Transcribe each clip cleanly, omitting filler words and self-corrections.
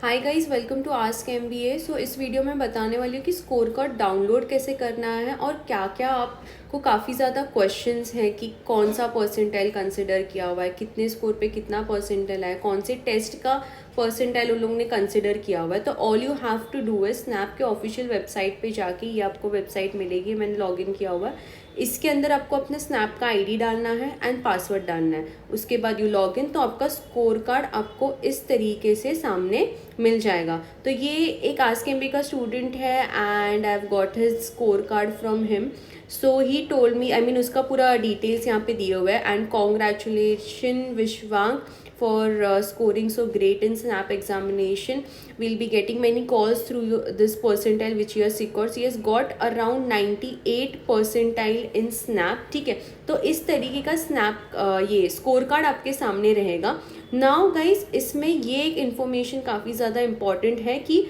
Hi guys, welcome to Ask MBA. So इस video में बताने वाली हूँ कि स्कोर कार्ड डाउनलोड कैसे करना है और क्या क्या आपको काफ़ी ज़्यादा क्वेश्चंस हैं कि कौन सा परसेंटाइल कंसिडर किया हुआ है, कितने स्कोर पे कितना परसेंटाइल है, कौन से टेस्ट का परसेंटाइल उन लोगों ने कंसिडर किया हुआ है। तो all you have to do है स्नैप के ऑफिशियल वेबसाइट पे जाके, ये आपको वेबसाइट मिलेगी, मैंने लॉग इन किया हुआ है। इसके अंदर आपको अपना स्नैप का आईडी डालना है एंड पासवर्ड डालना है। उसके बाद यू लॉग इन, तो आपका स्कोर कार्ड आपको इस तरीके से सामने मिल जाएगा। तो ये एक आस्क एमबी का स्टूडेंट है and I have got his score card from him. So he told me, I mean उसका पूरा डिटेल्स यहाँ पे दिए हुए हैं। And congratulation Vishwang for scoring so great in snap examination. We'll be getting many calls through this percentile which he has scored. He has got around 98 percentile in snap. ठीक है, तो इस तरीके का स्नैप ये स्कोर कार्ड आपके सामने रहेगा। नाउ गाइस, इसमें ये एक इन्फॉर्मेशन काफ़ी ज़्यादा इम्पॉर्टेंट है कि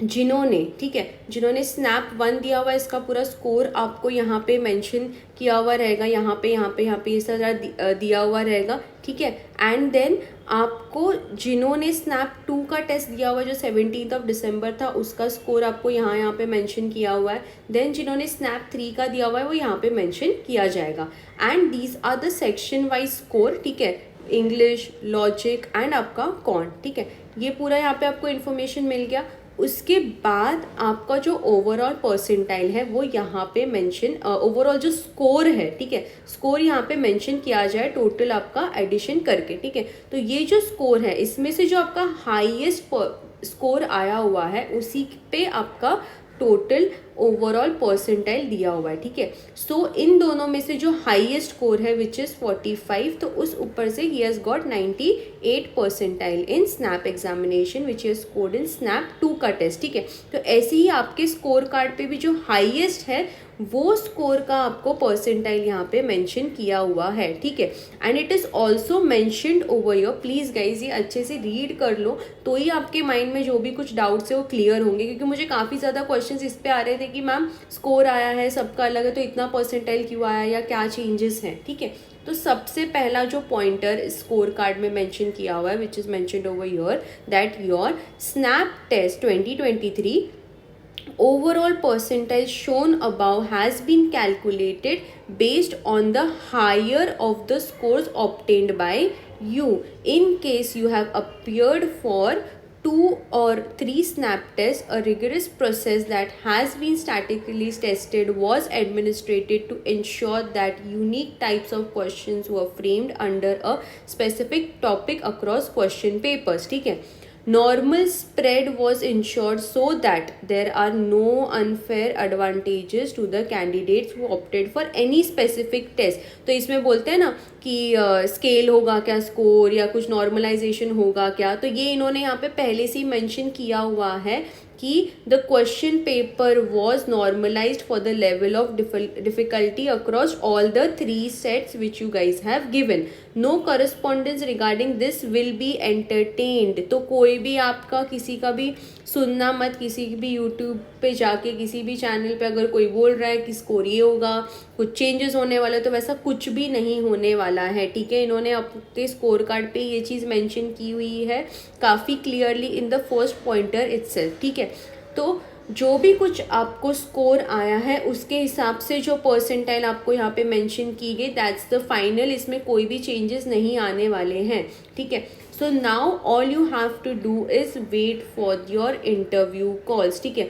जिन्होंने, ठीक है, जिन्होंने स्नैप 1 दिया हुआ है, इसका पूरा स्कोर आपको यहाँ पे मेंशन किया हुआ रहेगा, यहाँ पे ये सारा दिया हुआ रहेगा, ठीक है। एंड देन आपको जिन्होंने स्नैप 2 का टेस्ट दिया हुआ है जो 17 दिसंबर था, उसका स्कोर आपको यहाँ पे मेंशन किया हुआ है। देन जिन्होंने स्नैप 3 का दिया हुआ है वो यहाँ पे मेंशन किया जाएगा। And these are the section wise score, ठीक है, इंग्लिश, लॉजिक एंड आपका कॉन, ठीक है। ये पूरा यहाँ पे आपको इन्फॉर्मेशन मिल गया। उसके बाद आपका जो ओवरऑल परसेंटाइल है वो यहाँ पे मेंशन, ओवरऑल जो स्कोर है, ठीक है, स्कोर यहाँ पे मेंशन किया जाए टोटल आपका एडिशन करके, ठीक है। तो ये जो स्कोर है इसमें से जो आपका हाईएस्ट स्कोर आया हुआ है उसी पे आपका टोटल ओवरऑल परसेंटाइल दिया हुआ है, ठीक है। सो इन दोनों में से जो हाईएस्ट स्कोर है विच इज़ 45, तो उस ऊपर से he has got 98 percentile in snap examination which is scored in snap 2 का टेस्ट, ठीक है। तो ऐसे ही आपके स्कोर कार्ड पे भी जो हाईएस्ट है वो स्कोर का आपको परसेंटाइल यहाँ पे मेंशन किया हुआ है, ठीक है। And it is also mentioned over your, please guys ये अच्छे से रीड कर लो तो ही आपके माइंड में जो भी कुछ डाउट्स है वो क्लियर होंगे। क्योंकि मुझे काफ़ी ज़्यादा क्वेश्चंस इस पे आ रहे थे कि मैम स्कोर आया है, सबका अलग है, तो इतना परसेंटाइल क्यों आया या क्या चेंजेस हैं, ठीक है। तो सबसे पहला जो पॉइंटर स्कोर कार्ड में मेंशन किया हुआ है which is mentioned over your, that your SNAP test 2023 overall percentile shown above has been calculated based on the higher of the scores obtained by you. In case you have appeared for 2 or 3 snap tests, a rigorous process that has been statistically tested was administered to ensure that unique types of questions were framed under a specific topic across question papers, ठीक है। Normal spread was ensured so that there are no unfair advantages to the candidates who opted for any specific test. तो इसमें बोलते हैं ना कि scale होगा क्या स्कोर या कुछ नॉर्मलाइजेशन होगा क्या, तो ये इन्होंने यहाँ पे पहले से ही मेंशन किया हुआ है कि the question paper was normalised for the level of difficulty across all the 3 sets which you guys have given. No correspondence regarding this will be entertained. तो कोई भी आपका किसी का भी सुनना मत, किसी भी यूट्यूब पे जाके किसी भी चैनल पे अगर कोई बोल रहा है कि स्कोर ये होगा, कुछ चेंजेस होने वाले, तो वैसा कुछ भी नहीं होने वाला है, ठीक है। इन्होंने अपने स्कोर कार्ड पे ये चीज़ मेंशन की हुई है काफ़ी clearly in the first pointer itself, ठीक है। तो जो भी कुछ आपको स्कोर आया है उसके हिसाब से जो परसेंटाइल आपको यहाँ पे मेंशन की गई, दैट्स द फाइनल, इसमें कोई भी चेंजेस नहीं आने वाले हैं, ठीक है। So now all you have to do is wait for your interview calls, ठीक है।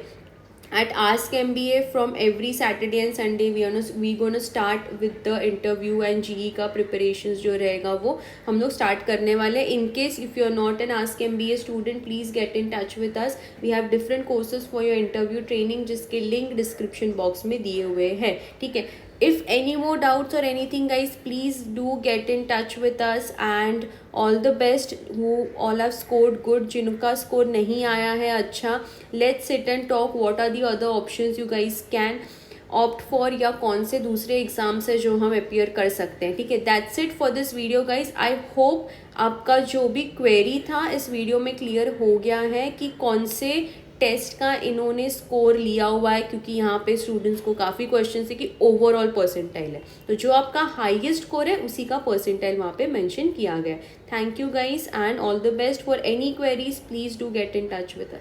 At Ask MBA from every Saturday and Sunday we gonna start with the interview and GE का preparations जो रहेगा वो हम लोग start करने वाले हैं। In case if you are not an Ask MBA student, please get in touch with us. We have different courses for your interview training जिसके link description box में दिए हुए हैं, ठीक है। If any more doubts or anything guys, please do get in touch with us and all the best who all have scored good. जिनका score नहीं आया है, अच्छा, let's sit and talk what are the other options you guys can opt for या कौन से दूसरे exams है जो हम अपियर कर सकते हैं, ठीक है। That's it for this video guys. I hope आपका जो भी क्वेरी था इस वीडियो में क्लियर हो गया है कि कौन से टेस्ट का इन्होंने स्कोर लिया हुआ है, क्योंकि यहाँ पे स्टूडेंट्स को काफ़ी क्वेश्चन है कि ओवरऑल परसेंटाइल है, तो जो आपका हाईएस्ट स्कोर है उसी का परसेंटाइल वहाँ पे मेंशन किया गया है। Thank you guys and all the best. For any queries please do get in touch with us.